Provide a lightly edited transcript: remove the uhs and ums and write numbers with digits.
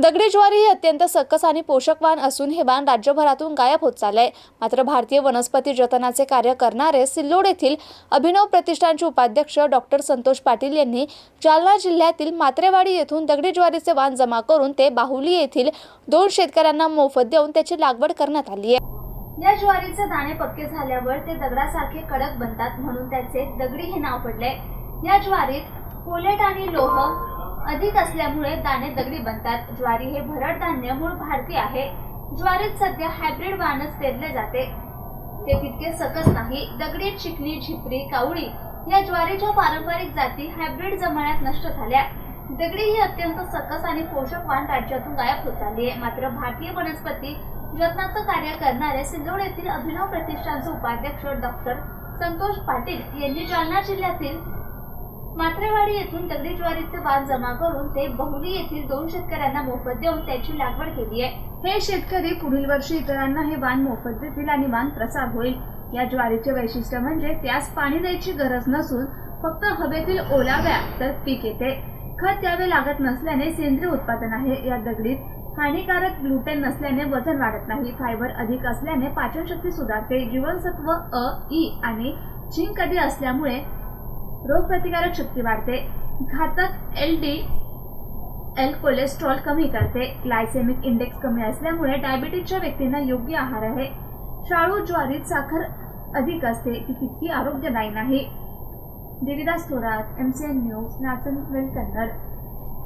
दगडी ज्वारी ही अत्यंत सकस आणि पोषकवान असून हे वाण राज्यभरातून गायब होत चाललंय। मात्र भारतीय वनस्पती जतनाचे कार्य करणारे सिल्लोड येथील अभिनव प्रतिष्ठानचे उपाध्यक्ष डॉक्टर संतोष पाटील यांनी जालना जिल्ह्यातील मात्रेवाडी येथून दगडी ज्वारीचे वाण जमा करून ते बाहुली येथील 2 शेतकऱ्यांना मोफत देऊन त्याची लागवड करण्यात आली आहे। या ज्वारीचे दाणे पक्के झाल्यावर ते दगडासारखे कडक बनतात, म्हणून त्याचे दगडी हे नाव पडले। या ज्वारीत फोलेट आणि लोह अधिक असल्यामुळे दाणे दगडी बनतात। ज्वारी हे भरड धान्य मूळ भारतीय आहे। ज्वारीत सध्या हायब्रिड वाणच पेरले जाते, ते तितके सकस नाही। दगडी, चिकनी, झिपरी, कावळी या ज्वारीच्या पारंपरिक जाती हायब्रिड जमान्यात नष्ट झाल्या। दगडी ही अत्यंत सकस आणि पोषक वाण राज्यातून गायब होत चालली आहे। मात्र भारतीय वनस्पती जतनाचं कार्य करणारे सिल्लोड येथील अभिनव प्रतिष्ठानचे उपाध्यक्ष डॉक्टर संतोष पाटील यांनी जालना जिल्ह्यातील मात्रेवाडी येथून दगडी ज्वारीचे वाण जमा करून ते बहुली येथील 2 शेतकऱ्यांना मोफत देऊन त्याची लागवड केली आहे। हे शेतकरी पुढील वर्षी इतरांना हे वाण मोफत देतील आणि वाण प्रसार होईल। या ज्वारीचे वैशिष्ट्य म्हणजे त्यास पाणी द्यायची गरज नसून फक्त हवेतील ओलाव्या तर पीक येते। खत द्यावे लागत नसल्याने सेंद्रिय उत्पादन आहे। या दगडीत हानिकारक ग्लुटेन नसल्याने वजन वाढत नाही। फायबर अधिक असल्याने पाचनशक्ती सुधारते। जीवनसत्व अ, ई आणि झिंक अधिक असल्यामुळे रोगप्रतिकारक शक्ती वाढते। घातक LDL कोलेस्ट्रॉल कमी करते। ग्लायसेमिक इंडेक्स कमी असल्यामुळे डायबिटीजच्या व्यक्तींना योग्य आहार आहे। शाळू ज्वारीत साखर अधिक असते, ती तितकी आरोग्यदायी नाही। Devidas Thorat, MCN news, Nachanvel Kannada.